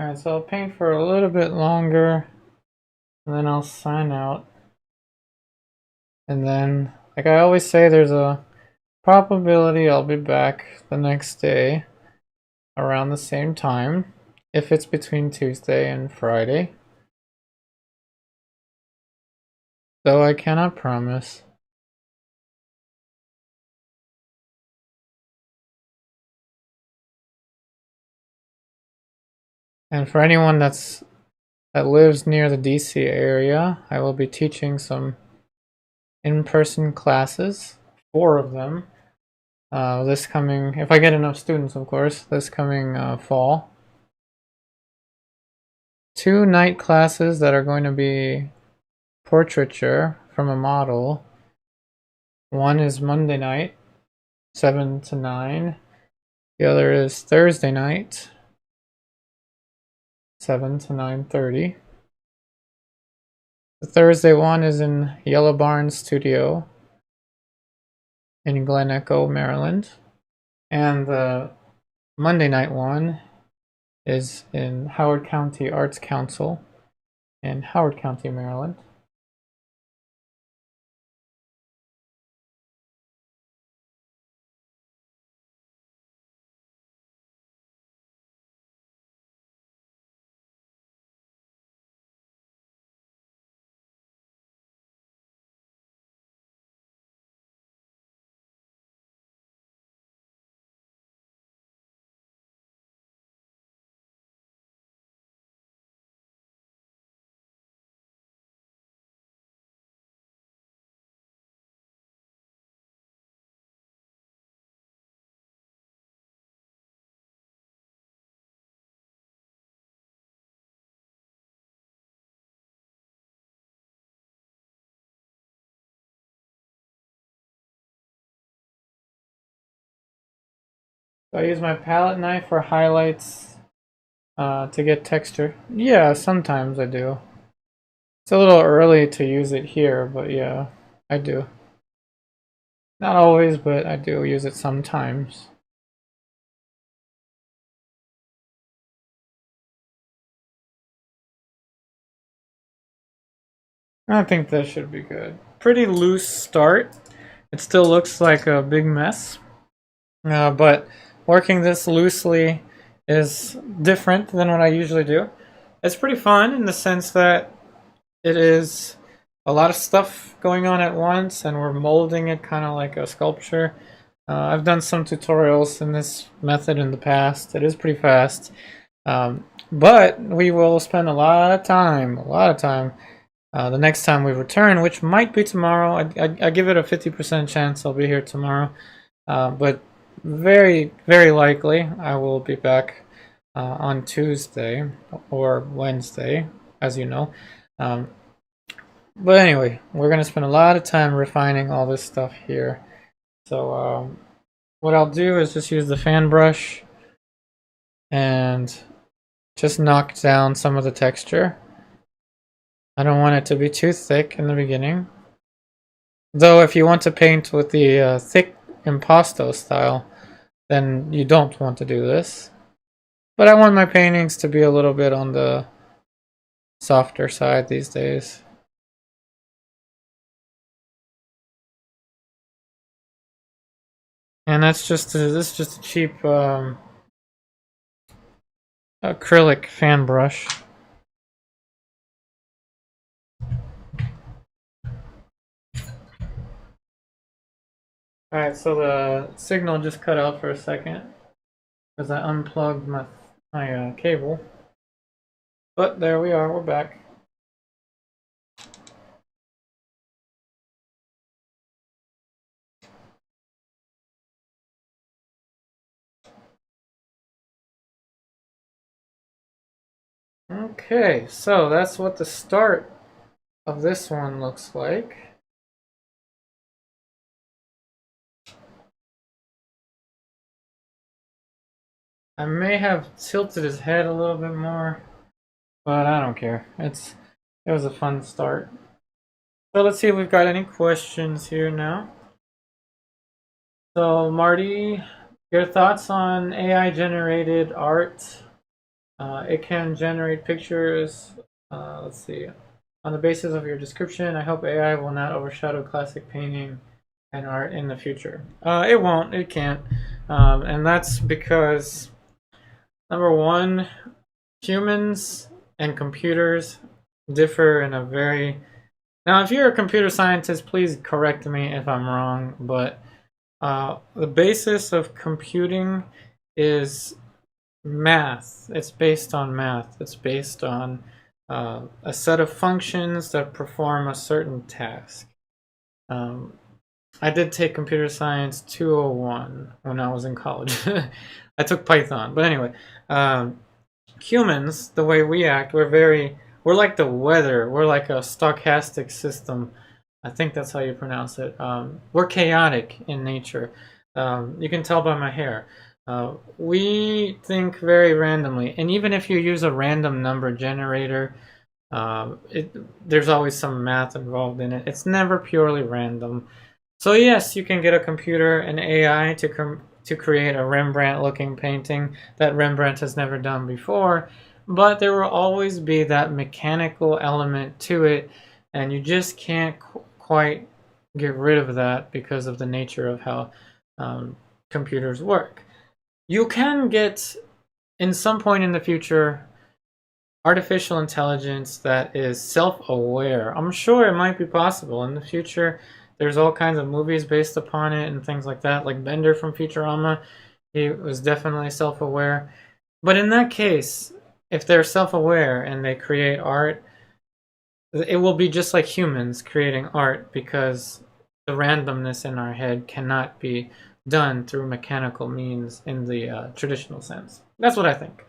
Alright, so I'll paint for a little bit longer, and then I'll sign out. And then, like I always say, there's a probability I'll be back the next day around the same time, if it's between Tuesday and Friday. Though I cannot promise. And for anyone that lives near the DC area, I will be teaching some in-person classes 4 of them this coming, if I get enough students, of course, this coming fall. 2 night classes that are going to be portraiture from a model. One is Monday night, 7 to 9. The other is Thursday night, 7 to 9:30. The Thursday one is in Yellow Barn Studio in Glen Echo, Maryland. And the Monday night one is in Howard County Arts Council in Howard County, Maryland. So I use my palette knife for highlights to get texture. Yeah, sometimes I do. It's a little early to use it here, but yeah, I do. Not always, but I do use it sometimes. I think this should be good. Pretty loose start. It still looks like a big mess, but working this loosely is different than what I usually do. It's pretty fun in the sense that it is a lot of stuff going on at once, and we're molding it kind of like a sculpture. I've done some tutorials in this method in the past. It is pretty fast, but we will spend a lot of time, the next time we return, which might be tomorrow. I give it a 50% chance I'll be here tomorrow, but very, very likely I will be back on Tuesday or Wednesday, as you know. But anyway, we're going to spend a lot of time refining all this stuff here. So what I'll do is just use the fan brush and just knock down some of the texture. I don't want it to be too thick in the beginning. Though if you want to paint with the thick impasto style, then you don't want to do this. But I want my paintings to be a little bit on the softer side these days. And that's just this is just a cheap acrylic fan brush. Alright, so the signal just cut out for a second because I unplugged my cable. But there we are, we're back. Okay, so that's what the start of this one looks like. I may have tilted his head a little bit more, but I don't care. It was a fun start. So let's see if we've got any questions here now. So Marty, your thoughts on AI generated art? It can generate pictures. Let's see. On the basis of your description, I hope AI will not overshadow classic painting and art in the future. It won't. It can't. And that's because, number one, humans and computers differ in a very... Now, if you're a computer scientist, please correct me if I'm wrong, but the basis of computing is math. It's based on math. It's based on a set of functions that perform a certain task. I did take computer science 201 when I was in college. I took Python, but anyway, humans, the way we act, we're like the weather. We're like a stochastic system. I think that's how you pronounce it. We're chaotic in nature. You can tell by my hair. We think very randomly, and even if you use a random number generator, there's always some math involved in it. It's never purely random. So yes, you can get a computer, an AI, to create a Rembrandt-looking painting that Rembrandt has never done before, but there will always be that mechanical element to it, and you just can't quite get rid of that because of the nature of how computers work. You can get, in some point in the future, artificial intelligence that is self-aware. I'm sure it might be possible in the future. There's all kinds of movies based upon it and things like that, like Bender from Futurama. He was definitely self-aware. But in that case, if they're self-aware and they create art, it will be just like humans creating art, because the randomness in our head cannot be done through mechanical means in the traditional sense. That's what I think.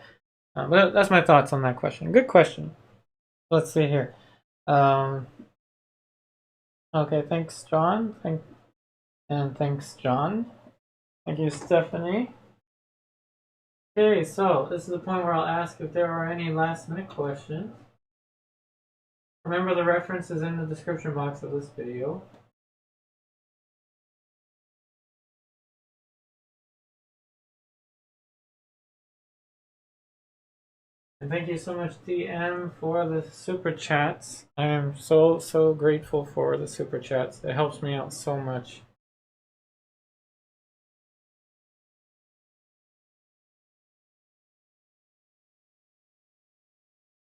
But that's my thoughts on that question. Good question. Let's see here. Okay, thanks, John. Thanks, John. Thank you, Stephanie. Okay, so this is the point where I'll ask if there are any last-minute questions. Remember, the reference is in the description box of this video. And thank you so much, DM, for the super chats. I am so grateful for the super chats. It helps me out so much.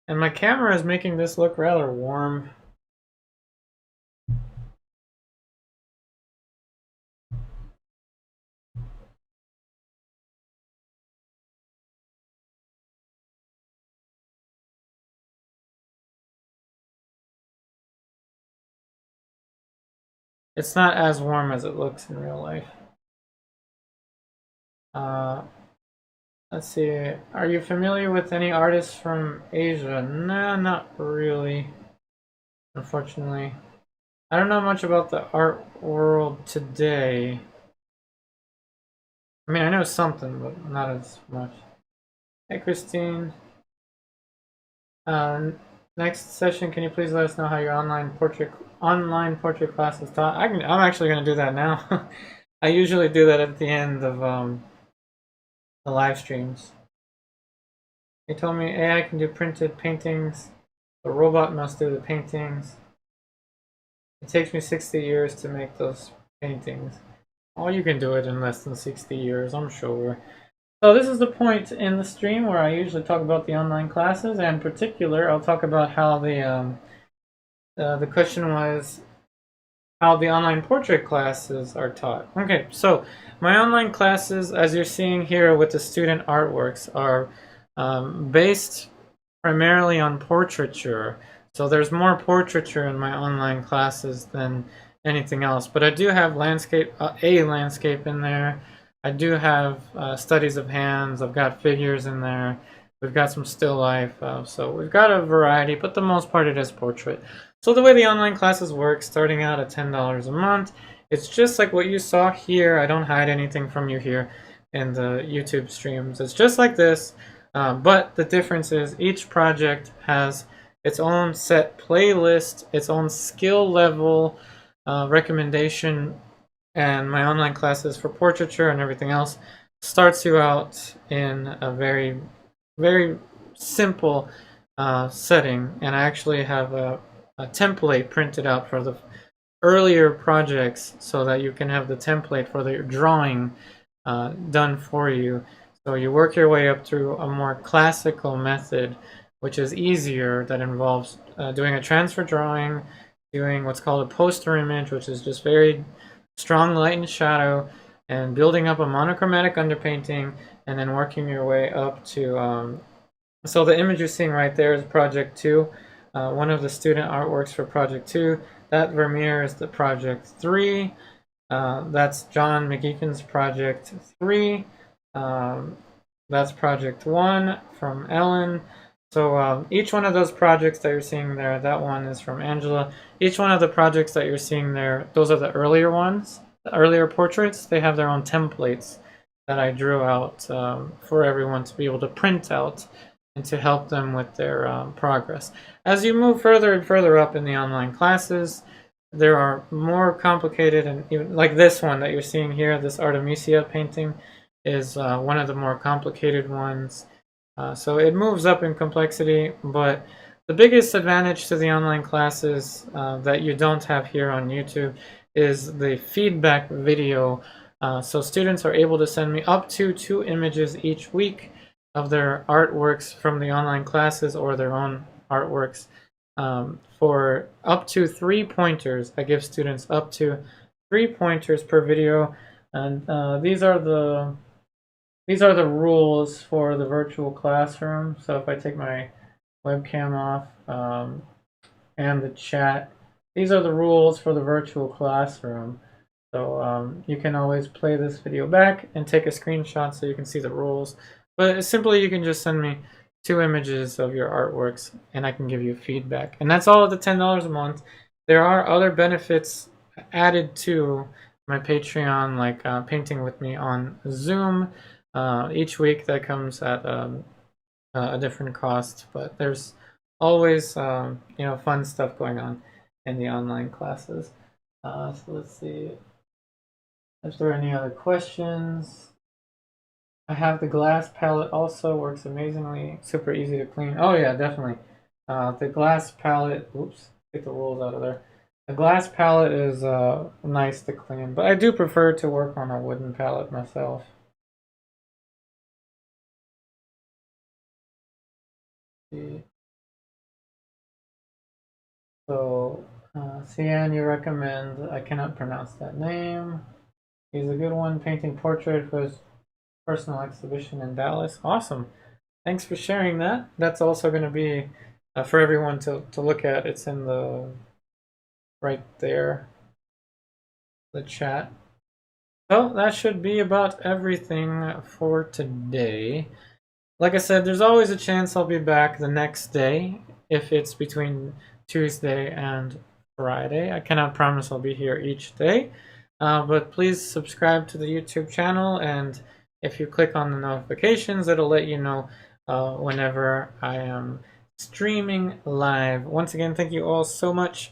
And my camera is making this look rather warm. It's not as warm as it looks in real life. Let's see. Are you familiar with any artists from Asia? Nah, not really. Unfortunately. I don't know much about the art world today. I mean, I know something, but not as much. Hey, Christine. Next session, can you please let us know how your online portrait class is taught? I'm actually going to do that now. I usually do that at the end of the live streams. They told me AI can do printed paintings. The robot must do the paintings. It takes me 60 years to make those paintings. Oh, you can do it in less than 60 years, I'm sure. So this is the point in the stream where I usually talk about the online classes, and in particular, I'll talk about how the question was how the online portrait classes are taught. Okay, so my online classes, as you're seeing here with the student artworks, are based primarily on portraiture. So there's more portraiture in my online classes than anything else. But I do have a landscape in there. I do have studies of hands. I've got figures in there. We've got some still life. So we've got a variety, but the most part it is portrait. So the way the online classes work, starting out at $10 a month, it's just like what you saw here. I don't hide anything from you here in the YouTube streams. It's just like this, but the difference is each project has its own set playlist, its own skill level recommendation, and my online classes for portraiture and everything else starts you out in a very, very simple setting. And I actually have a template printed out for the earlier projects so that you can have the template for the drawing done for you. So you work your way up through a more classical method, which is easier, that involves doing a transfer drawing, doing what's called a poster image, which is just very strong light and shadow, and building up a monochromatic underpainting, and then working your way up to so the image you're seeing right there is project 2, one of the student artworks for project 2. That Vermeer is the project 3. That's John McGeekin's project 3. That's project 1 from Ellen. So each one of those projects that you're seeing there, that one is from Angela. Each one of the projects that you're seeing there, those are the earlier ones, the earlier portraits. They have their own templates that I drew out for everyone to be able to print out and to help them with their progress. As you move further and further up in the online classes, there are more complicated, and even like this one that you're seeing here, this Artemisia painting is one of the more complicated ones. So it moves up in complexity, but the biggest advantage to the online classes that you don't have here on YouTube is the feedback video. So students are able to send me up to 2 images each week of their artworks from the online classes or their own artworks for up to 3 pointers. I give students up to 3 pointers per video, and these are the rules for the virtual classroom. So if I take my webcam off and the chat, these are the rules for the virtual classroom. So you can always play this video back and take a screenshot so you can see the rules. But simply you can just send me 2 images of your artworks and I can give you feedback. And that's all at the $10 a month. There are other benefits added to my Patreon, like painting with me on Zoom. Each week that comes at a different cost, but there's always fun stuff going on in the online classes. So let's see if there are any other questions. I have the glass palette, also works amazingly, super easy to clean. Oh yeah, definitely. The glass palette, oops, get the rules out of there. The glass palette is nice to clean, but I do prefer to work on a wooden palette myself. So, Sienna, you recommend, I cannot pronounce that name. He's a good one, painting portrait for his personal exhibition in Dallas. Awesome. Thanks for sharing that. That's also going to be for everyone to look at. It's in the right there, the chat. So that should be about everything for today. Like I said, there's always a chance I'll be back the next day if it's between Tuesday and Friday. I cannot promise I'll be here each day, but please subscribe to the YouTube channel, and if you click on the notifications, it'll let you know whenever I am streaming live. Once again, thank you all so much